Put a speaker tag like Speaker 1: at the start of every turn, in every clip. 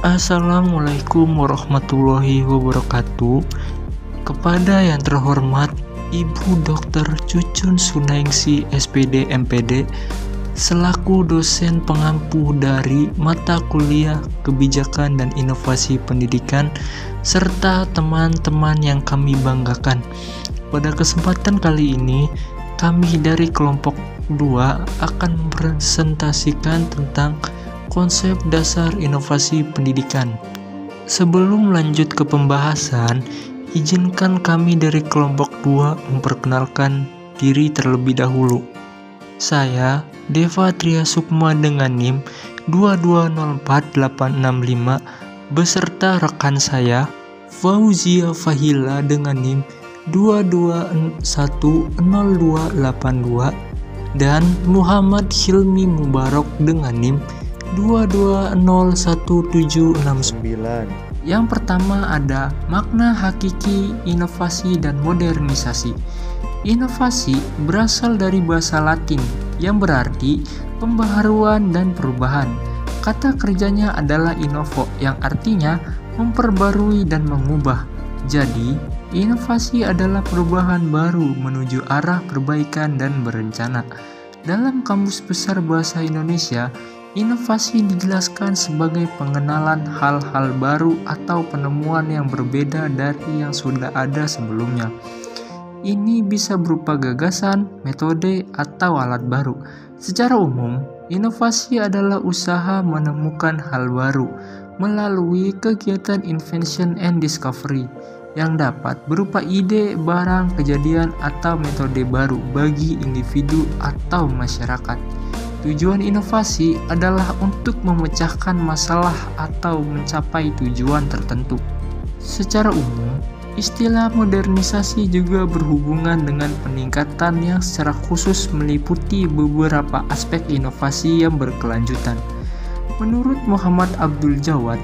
Speaker 1: Assalamualaikum warahmatullahi wabarakatuh. Kepada yang terhormat Ibu Dr. Cucun Sunaingsi SPD MPD selaku dosen pengampu dari mata kuliah Kebijakan dan Inovasi Pendidikan serta teman-teman yang kami banggakan. Pada kesempatan kali ini kami dari kelompok 2 akan mempresentasikan tentang konsep dasar inovasi pendidikan. Sebelum lanjut ke pembahasan, izinkan kami dari kelompok 2 memperkenalkan diri terlebih dahulu. Saya Deva Tria Sukma dengan NIM 2204865 beserta rekan saya Fauzia Fahila dengan NIM 2210282 dan Muhammad Hilmi Mubarak dengan NIM 2201769. Yang pertama ada makna hakiki inovasi dan modernisasi. Inovasi berasal dari bahasa Latin yang berarti pembaharuan dan perubahan. Kata kerjanya adalah innovo yang artinya memperbarui dan mengubah. Jadi, inovasi adalah perubahan baru menuju arah perbaikan dan berencana. Dalam Kamus Besar Bahasa Indonesia, inovasi dijelaskan sebagai pengenalan hal-hal baru atau penemuan yang berbeda dari yang sudah ada sebelumnya. Ini bisa berupa gagasan, metode, atau alat baru. Secara umum, inovasi adalah usaha menemukan hal baru melalui kegiatan invention and discovery yang dapat berupa ide, barang, kejadian, atau metode baru bagi individu atau masyarakat. Tujuan inovasi adalah untuk memecahkan masalah atau mencapai tujuan tertentu. Secara umum, istilah modernisasi juga berhubungan dengan peningkatan yang secara khusus meliputi beberapa aspek inovasi yang berkelanjutan. Menurut Muhammad Abdul Jawad,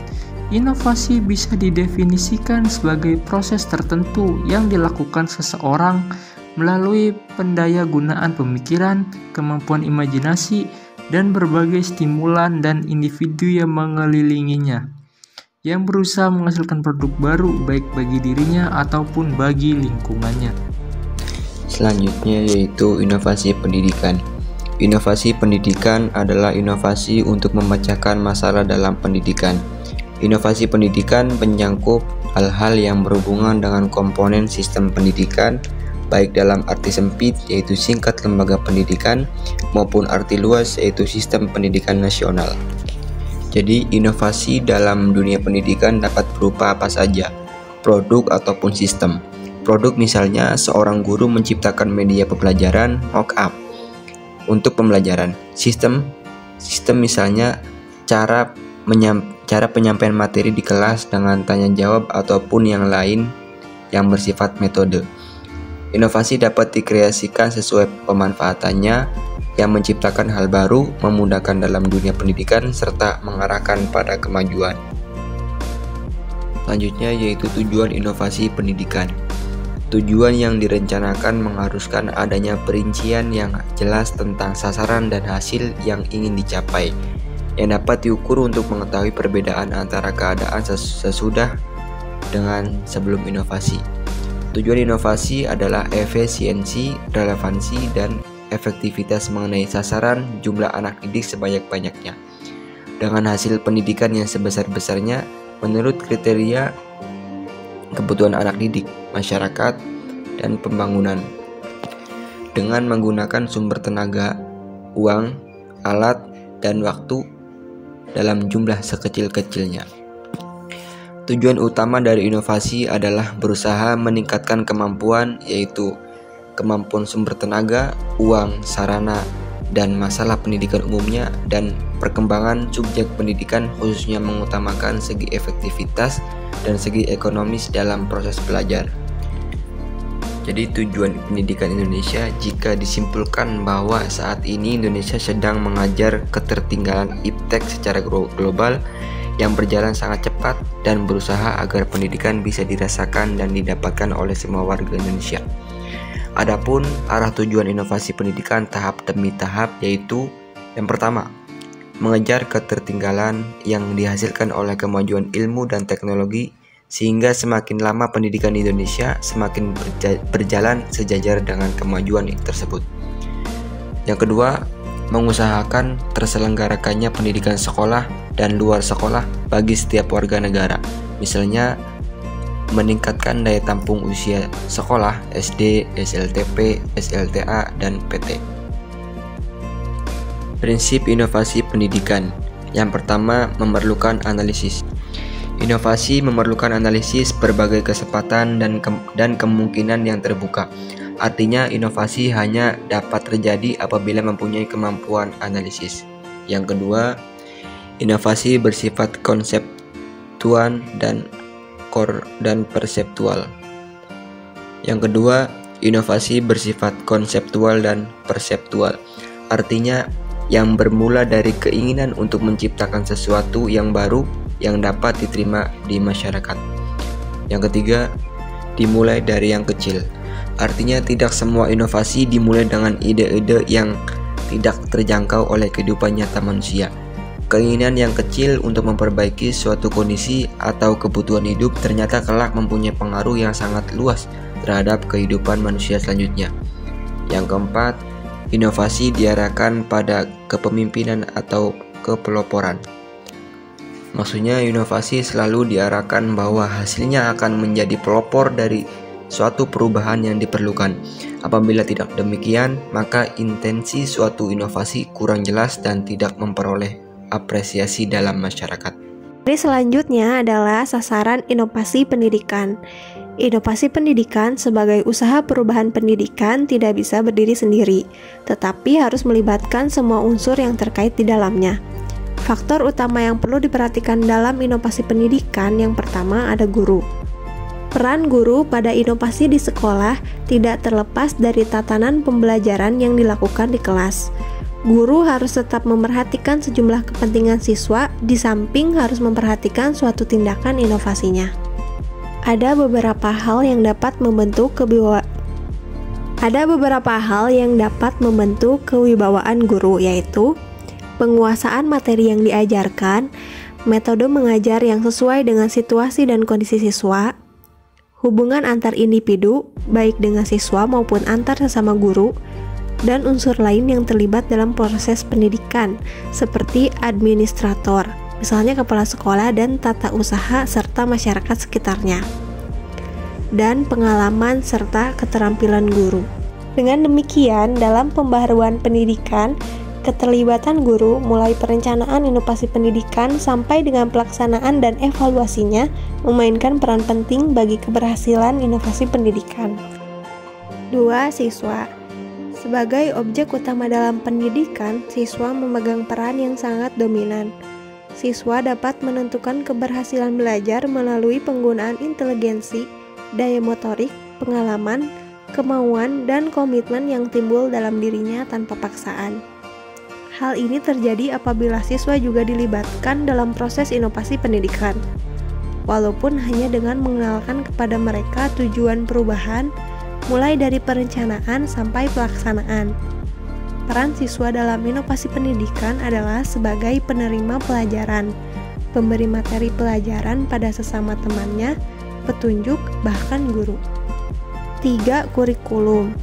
Speaker 1: inovasi bisa didefinisikan sebagai proses tertentu yang dilakukan seseorang melalui pendayagunaan pemikiran, kemampuan imajinasi, dan berbagai stimulan dan individu yang mengelilinginya, yang berusaha menghasilkan produk baru baik bagi dirinya ataupun bagi lingkungannya.
Speaker 2: Selanjutnya yaitu inovasi pendidikan. Inovasi pendidikan adalah inovasi untuk memecahkan masalah dalam pendidikan. Inovasi pendidikan menyangkut hal-hal yang berhubungan dengan komponen sistem pendidikan, baik dalam arti sempit yaitu singkat lembaga pendidikan maupun arti luas yaitu sistem pendidikan nasional. Jadi inovasi dalam dunia pendidikan dapat berupa apa saja, produk ataupun sistem. Produk misalnya seorang guru menciptakan media pembelajaran mock-up untuk pembelajaran. Sistem misalnya cara penyampaian materi di kelas dengan tanya jawab ataupun yang lain yang bersifat metode. Inovasi dapat dikreasikan sesuai pemanfaatannya yang menciptakan hal baru, memudahkan dalam dunia pendidikan, serta mengarahkan pada kemajuan. Selanjutnya yaitu tujuan inovasi pendidikan. Tujuan yang direncanakan mengharuskan adanya perincian yang jelas tentang sasaran dan hasil yang ingin dicapai, yang dapat diukur untuk mengetahui perbedaan antara keadaan sesudah dengan sebelum inovasi. Tujuan inovasi adalah efisiensi, relevansi, dan efektivitas mengenai sasaran jumlah anak didik sebanyak-banyaknya dengan hasil pendidikan yang sebesar-besarnya menurut kriteria kebutuhan anak didik, masyarakat, dan pembangunan dengan menggunakan sumber tenaga, uang, alat, dan waktu dalam jumlah sekecil-kecilnya. Tujuan utama dari inovasi adalah berusaha meningkatkan kemampuan, yaitu kemampuan sumber tenaga, uang, sarana, dan masalah pendidikan umumnya, dan perkembangan subjek pendidikan khususnya mengutamakan segi efektivitas dan segi ekonomis dalam proses belajar. Jadi tujuan pendidikan Indonesia jika disimpulkan bahwa saat ini Indonesia sedang mengajar ketertinggalan iptek secara global yang berjalan sangat cepat dan berusaha agar pendidikan bisa dirasakan dan didapatkan oleh semua warga Indonesia. Adapun arah tujuan inovasi pendidikan tahap demi tahap yaitu yang pertama, mengejar ketertinggalan yang dihasilkan oleh kemajuan ilmu dan teknologi, sehingga semakin lama pendidikan Indonesia semakin berjalan sejajar dengan kemajuan tersebut. Yang kedua, mengusahakan terselenggarakannya pendidikan sekolah dan luar sekolah bagi setiap warga negara. Misalnya, meningkatkan daya tampung usia sekolah SD, SLTP, SLTA, dan PT. Prinsip inovasi pendidikan. Yang pertama, memerlukan analisis. Inovasi memerlukan analisis berbagai kesempatan dan kemungkinan yang terbuka. Artinya, inovasi hanya dapat terjadi apabila mempunyai kemampuan analisis. Yang kedua, inovasi bersifat konseptual dan perseptual. Yang kedua, inovasi bersifat konseptual dan perseptual. Artinya, yang bermula dari keinginan untuk menciptakan sesuatu yang baru yang dapat diterima di masyarakat. Yang ketiga, dimulai dari yang kecil. Artinya tidak semua inovasi dimulai dengan ide-ide yang tidak terjangkau oleh kehidupan nyata manusia. Keinginan yang kecil untuk memperbaiki suatu kondisi atau kebutuhan hidup ternyata kelak mempunyai pengaruh yang sangat luas terhadap kehidupan manusia selanjutnya. Yang keempat, inovasi diarahkan pada kepemimpinan atau kepeloporan. Maksudnya, inovasi selalu diarahkan bahwa hasilnya akan menjadi pelopor dari suatu perubahan yang diperlukan. Apabila tidak demikian, maka intensi suatu inovasi kurang jelas dan tidak memperoleh apresiasi dalam masyarakat.
Speaker 3: Selanjutnya adalah sasaran inovasi pendidikan. Inovasi pendidikan sebagai usaha perubahan pendidikan tidak bisa berdiri sendiri, tetapi harus melibatkan semua unsur yang terkait di dalamnya. Faktor utama yang perlu diperhatikan dalam inovasi pendidikan yang pertama ada guru. Peran guru pada inovasi di sekolah tidak terlepas dari tatanan pembelajaran yang dilakukan di kelas. Guru harus tetap memperhatikan sejumlah kepentingan siswa, di samping harus memperhatikan suatu tindakan inovasinya. Ada beberapa hal yang dapat membentuk kewibawaan guru, yaitu penguasaan materi yang diajarkan, metode mengajar yang sesuai dengan situasi dan kondisi siswa, hubungan antar individu, baik dengan siswa maupun antar sesama guru, dan unsur lain yang terlibat dalam proses pendidikan, seperti administrator, misalnya kepala sekolah dan tata usaha serta masyarakat sekitarnya, dan pengalaman serta keterampilan guru. Dengan demikian, dalam pembaharuan pendidikan, keterlibatan guru mulai perencanaan inovasi pendidikan sampai dengan pelaksanaan dan evaluasinya memainkan peran penting bagi keberhasilan inovasi pendidikan. 2. Siswa. Sebagai objek utama dalam pendidikan, siswa memegang peran yang sangat dominan. Siswa dapat menentukan keberhasilan belajar melalui penggunaan inteligensi, daya motorik, pengalaman, kemauan, dan komitmen yang timbul dalam dirinya tanpa paksaan. Hal ini terjadi apabila siswa juga dilibatkan dalam proses inovasi pendidikan, walaupun hanya dengan mengenalkan kepada mereka tujuan perubahan, mulai dari perencanaan sampai pelaksanaan. Peran siswa dalam inovasi pendidikan adalah sebagai penerima pelajaran, pemberi materi pelajaran pada sesama temannya, petunjuk, bahkan guru. 3. Kurikulum.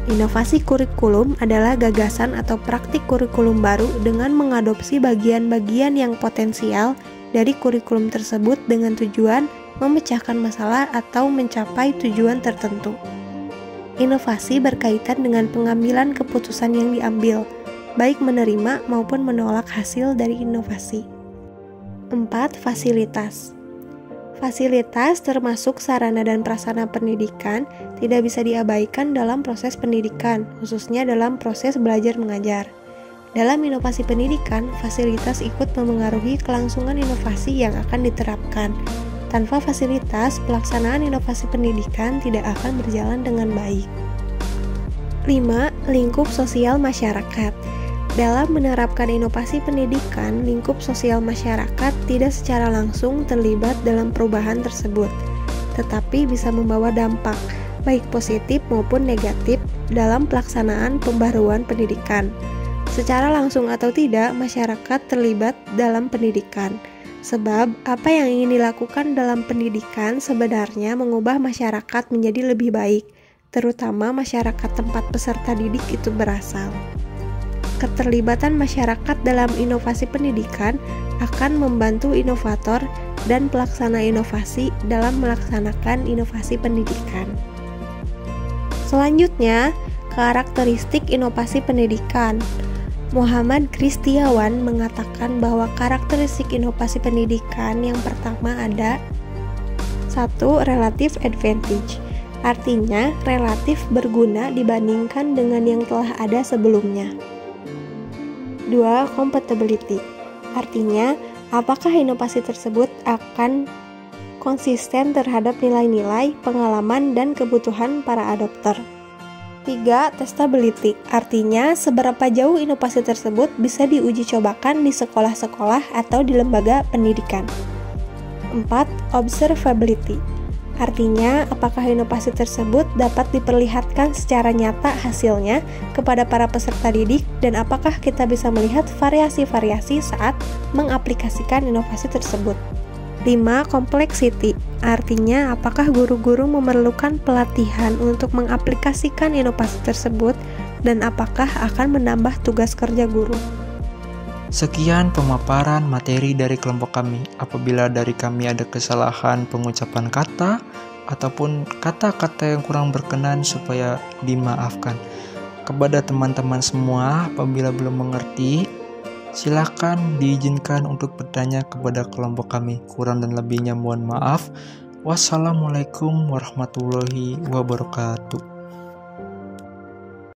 Speaker 3: Inovasi kurikulum adalah gagasan atau praktik kurikulum baru dengan mengadopsi bagian-bagian yang potensial dari kurikulum tersebut dengan tujuan memecahkan masalah atau mencapai tujuan tertentu. Inovasi berkaitan dengan pengambilan keputusan yang diambil, baik menerima maupun menolak hasil dari inovasi. 4. Fasilitas. Fasilitas termasuk sarana dan prasarana pendidikan tidak bisa diabaikan dalam proses pendidikan, khususnya dalam proses belajar mengajar. Dalam inovasi pendidikan, fasilitas ikut memengaruhi kelangsungan inovasi yang akan diterapkan. Tanpa fasilitas, pelaksanaan inovasi pendidikan tidak akan berjalan dengan baik. 5. Lingkup sosial masyarakat. Dalam menerapkan inovasi pendidikan, lingkup sosial masyarakat tidak secara langsung terlibat dalam perubahan tersebut, tetapi bisa membawa dampak, baik positif maupun negatif, dalam pelaksanaan pembaharuan pendidikan. Secara langsung atau tidak, masyarakat terlibat dalam pendidikan. Sebab, apa yang ingin dilakukan dalam pendidikan sebenarnya mengubah masyarakat menjadi lebih baik, terutama masyarakat tempat peserta didik itu berasal. Keterlibatan masyarakat dalam inovasi pendidikan akan membantu inovator dan pelaksana inovasi dalam melaksanakan inovasi pendidikan. Selanjutnya, karakteristik inovasi pendidikan. Muhammad Kristiawan mengatakan bahwa karakteristik inovasi pendidikan yang pertama ada 1. Relative advantage, artinya relatif berguna dibandingkan dengan yang telah ada sebelumnya. 2. Compatibility, artinya apakah inovasi tersebut akan konsisten terhadap nilai-nilai, pengalaman, dan kebutuhan para adopter. 3. Testability, artinya seberapa jauh inovasi tersebut bisa diuji cobakan di sekolah-sekolah atau di lembaga pendidikan. 4. Observability, artinya apakah inovasi tersebut dapat diperlihatkan secara nyata hasilnya kepada para peserta didik dan apakah kita bisa melihat variasi-variasi saat mengaplikasikan inovasi tersebut. 5. Complexity, artinya apakah guru-guru memerlukan pelatihan untuk mengaplikasikan inovasi tersebut dan apakah akan menambah tugas kerja guru.
Speaker 1: Sekian pemaparan materi dari kelompok kami. Apabila dari kami ada kesalahan pengucapan kata ataupun kata-kata yang kurang berkenan supaya dimaafkan. Kepada teman-teman semua, apabila belum mengerti, silakan diizinkan untuk bertanya kepada kelompok kami. Kurang dan lebihnya mohon maaf. Wassalamualaikum warahmatullahi wabarakatuh.